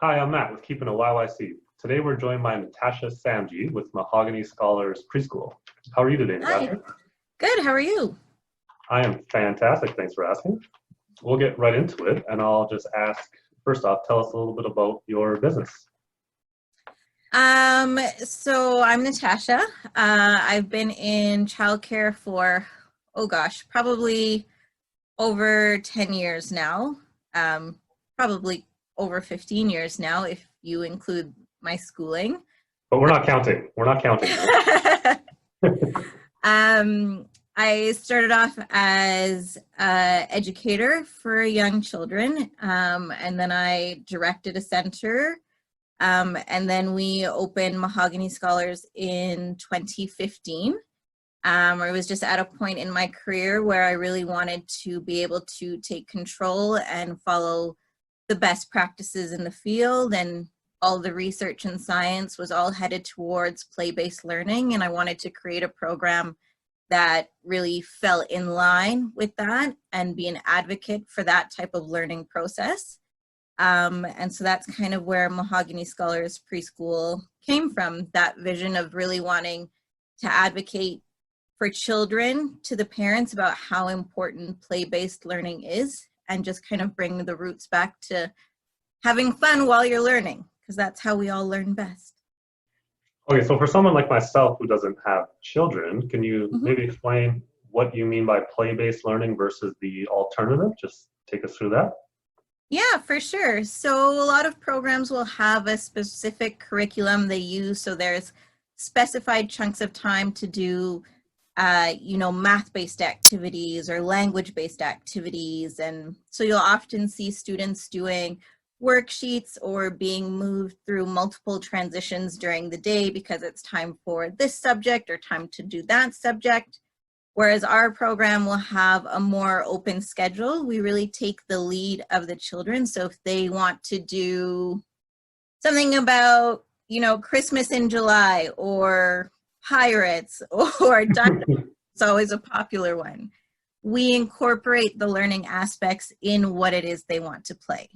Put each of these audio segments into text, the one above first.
Hi, I'm Matt with Keeping a YYC. Today we're joined by Natasha Samji with Mahogany Scholars Preschool. How are you today, Hi, Natasha? good. How are you? I am fantastic. Thanks for asking. We'll get right into it, and I'll just ask first off, tell us a little bit about your business. So I'm Natasha. I've been in childcare for, oh gosh, probably over 10 years now. Probably over 15 years now if you include my schooling. But we're not counting. We're not counting. Um, I started off as an educator for young children, and then I directed a center. And then we opened Mahogany Scholars in 2015. I was just at a point in my career where I really wanted to be able to take control and follow the best practices in the field, and all the research and science was all headed towards play-based learning, and I wanted to create a program that really fell in line with that and be an advocate for that type of learning process. And so that's kind of where Mahogany Scholars Preschool came from, that vision of really wanting to advocate for children to the parents about how important play-based learning is, and just kind of bring the roots back to having fun while you're learning, because that's how we all learn best. Okay, so for someone like myself who doesn't have children, can you Mhm. maybe explain what you mean by play-based learning versus the alternative? Just take us through that. Yeah, for sure. So a lot of programs will have a specific curriculum they use. So there's specified chunks of time to do, math-based activities or language-based activities. And so you'll often see students doing worksheets or being moved through multiple transitions during the day because it's time for this subject or time to do that subject. Whereas our program will have a more open schedule. We really take the lead of the children. So if they want to do something about, Christmas in July or pirates or dinosaurs, it's always a popular one. We incorporate the learning aspects in what it is they want to play.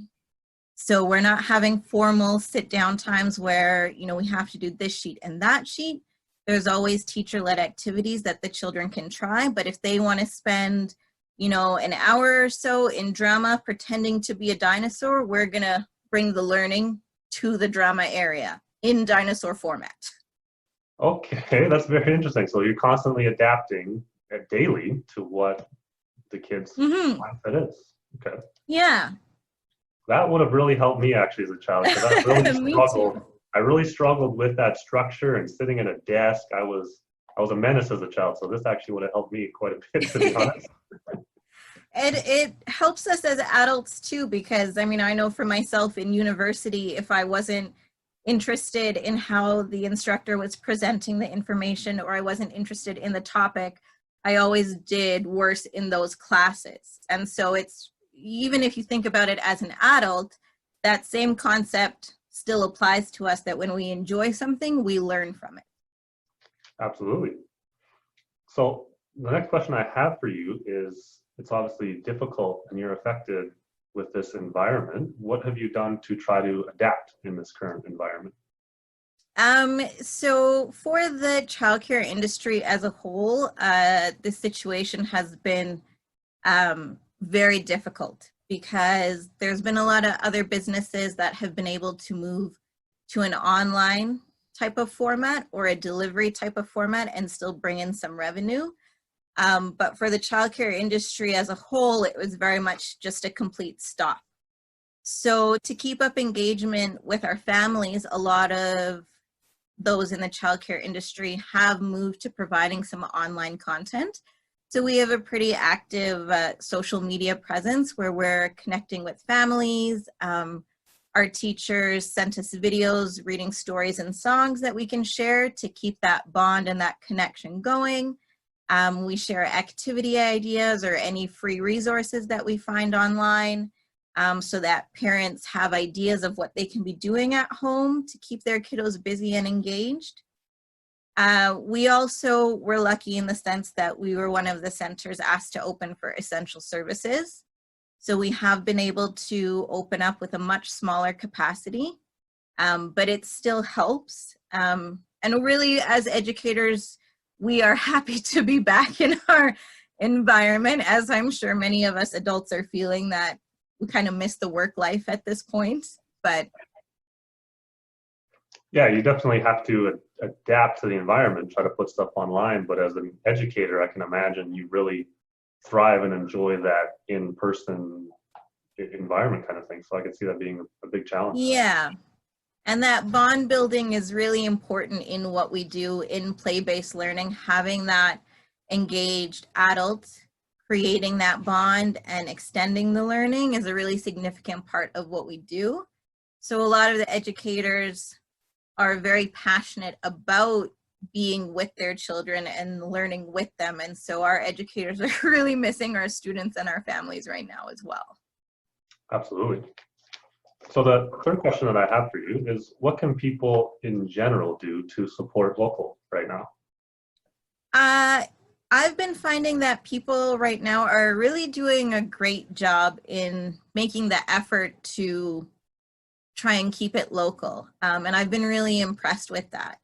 So we're not having formal sit down times where, we have to do this sheet and that sheet. There's always teacher-led activities that the children can try, but if they want to spend, an hour or so in drama pretending to be a dinosaur, we're going to bring the learning to the drama area in dinosaur format. Okay, that's very interesting. So you're constantly adapting daily to what the kids' Mm-hmm. mindset is. Okay. Yeah. That would have really helped me actually as a child because I really Me too. struggled. I really struggled with that structure and sitting at a desk. I was a menace as a child, so this actually would have helped me quite a bit, to be honest. It helps us as adults too, because I know for myself in university, if I wasn't interested in how the instructor was presenting the information, or I wasn't interested in the topic, I always did worse in those classes. And so it's, even if you think about it as an adult, that same concept still applies to us, that when we enjoy something, we learn from it. Absolutely. So the next question I have for you is, it's obviously difficult and you're affected with this environment. What have you done to try to adapt in this current environment? So for the childcare industry as a whole, the situation has been very difficult, because there's been a lot of other businesses that have been able to move to an online type of format or a delivery type of format and still bring in some revenue. But for the childcare industry as a whole, it was very much just a complete stop. So to keep up engagement with our families, a lot of those in the childcare industry have moved to providing some online content. So we have a pretty active social media presence where we're connecting with families. Our teachers sent us videos, reading stories and songs that we can share to keep that bond and that connection going. We share activity ideas or any free resources that we find online, so that parents have ideas of what they can be doing at home to keep their kiddos busy and engaged. We also were lucky in the sense that we were one of the centers asked to open for essential services. So we have been able to open up with a much smaller capacity, but it still helps. And really, as educators, we are happy to be back in our environment, as I'm sure many of us adults are feeling that we kind of miss the work life at this point. But Yeah, you definitely have to adapt to the environment, try to put stuff online. But as an educator, I can imagine you really thrive and enjoy that in-person environment kind of thing. So I could see that being a big challenge. yeah, and that bond building is really important in what we do in play-based learning, having that engaged adult, creating that bond and extending the learning is a really significant part of what we do. So a lot of the educators are very passionate about being with their children and learning with them. And so our educators are really missing our students and our families right now as well. Absolutely. So the third question that I have for you is, what can people in general do to support local right now? I've been finding that people right now are really doing a great job in making the effort to try and keep it local. And I've been really impressed with that.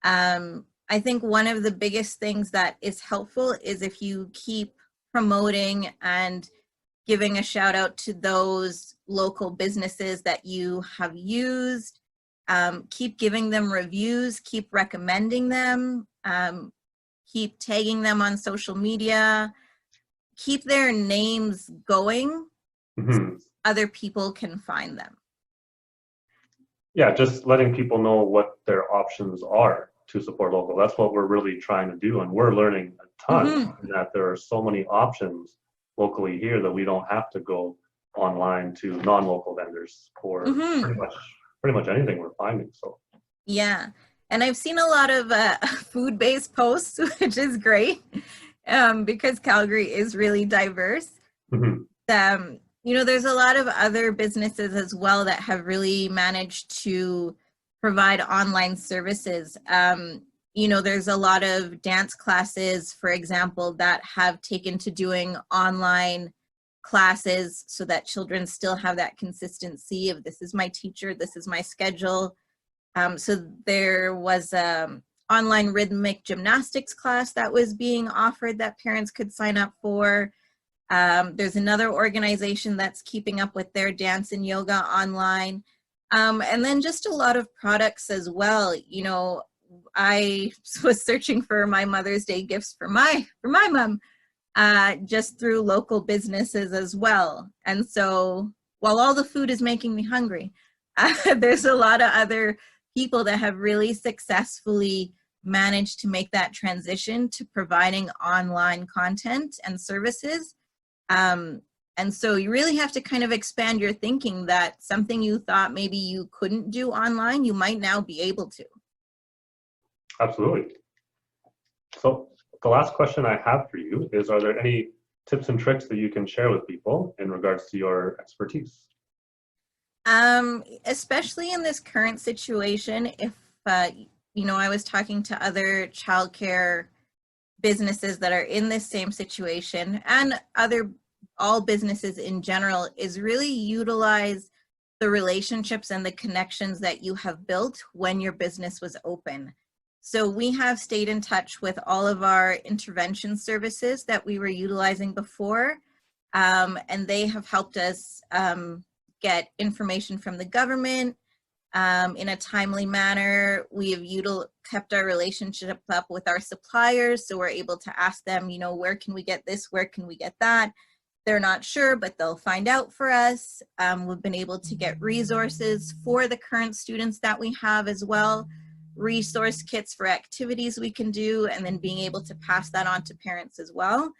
I think one of the biggest things that is helpful is if you keep promoting and giving a shout out to those local businesses that you have used, keep giving them reviews, keep recommending them, keep tagging them on social media, keep their names going, so other people can find them. Yeah, just letting people know what their options are to support local. That's what we're really trying to do. And we're learning a ton in that there are so many options locally here that we don't have to go online to non-local vendors for pretty much anything we're finding. So yeah, and I've seen a lot of food-based posts, which is great, because Calgary is really diverse. You know, there's a lot of other businesses as well that have really managed to provide online services. You know, there's a lot of dance classes, for example, that have taken to doing online classes so that children still have that consistency of, this is my teacher, this is my schedule. So there was an online rhythmic gymnastics class that was being offered that parents could sign up for. There's another organization that's keeping up with their dance and yoga online. And then just a lot of products as well. You know, I was searching for my Mother's Day gifts for my mom, just through local businesses as well. And so while all the food is making me hungry, there's a lot of other people that have really successfully managed to make that transition to providing online content and services. And so you really have to kind of expand your thinking that something you thought maybe you couldn't do online, you might now be able to. absolutely. So the last question I have for you is, are there any tips and tricks that you can share with people in regards to your expertise? Especially in this current situation, if, you know, I was talking to other childcare businesses that are in this same situation, and all businesses in general, is really utilize the relationships and the connections that you have built when your business was open. So we have stayed in touch with all of our intervention services that we were utilizing before, and they have helped us get information from the government in a timely manner. We have kept our relationship up with our suppliers, so we're able to ask them, you know, where can we get this, where can we get that? They're not sure, but they'll find out for us. We've been able to get resources for the current students that we have as well, resource kits for activities we can do, and then being able to pass that on to parents as well.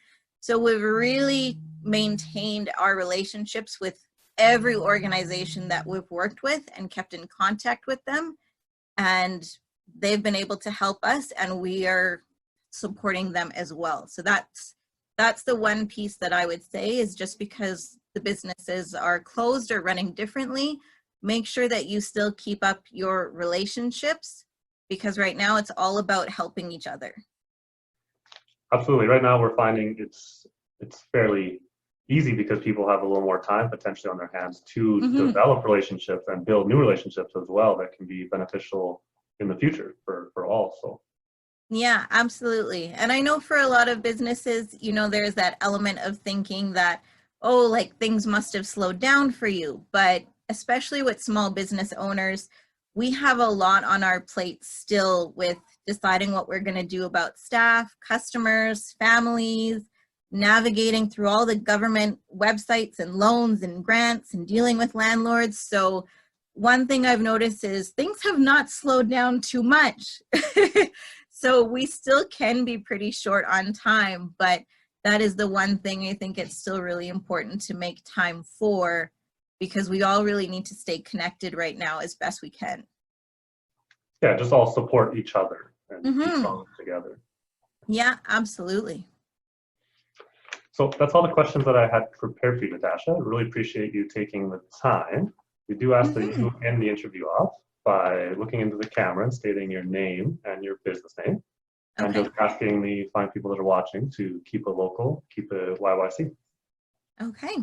So we've really maintained our relationships with every organization that we've worked with and kept in contact with them. And they've been able to help us, and we are supporting them as well. So that's the one piece that I would say is, just because the businesses are closed or running differently, make sure that you still keep up your relationships, because right now it's all about helping each other. Absolutely. Right now we're finding it's fairly easy because people have a little more time potentially on their hands to Mhm. develop relationships and build new relationships as well that can be beneficial in the future for all. So Yeah, absolutely. And I know for a lot of businesses, there's that element of thinking that, oh, like things must have slowed down for you. But especially with small business owners, we have a lot on our plate still with deciding what we're going to do about staff, customers, families, navigating through all the government websites and loans and grants and dealing with landlords. So one thing I've noticed is things have not slowed down too much. So we still can be pretty short on time, but that is the one thing I think it's still really important to make time for, because we all really need to stay connected right now as best we can. yeah, just all support each other and keep Mm-hmm. going together. Yeah, absolutely. So that's all the questions that I had prepared for you, Natasha. I really appreciate you taking the time. We do ask that you end the interview off by looking into the camera and stating your name and your business name, and Okay. just asking the fine people that are watching to keep it local, keep it YYC. Okay.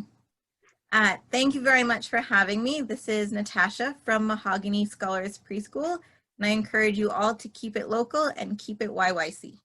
Thank you very much for having me. This is Natasha from Mahogany Scholars Preschool, and I encourage you all to keep it local and keep it YYC.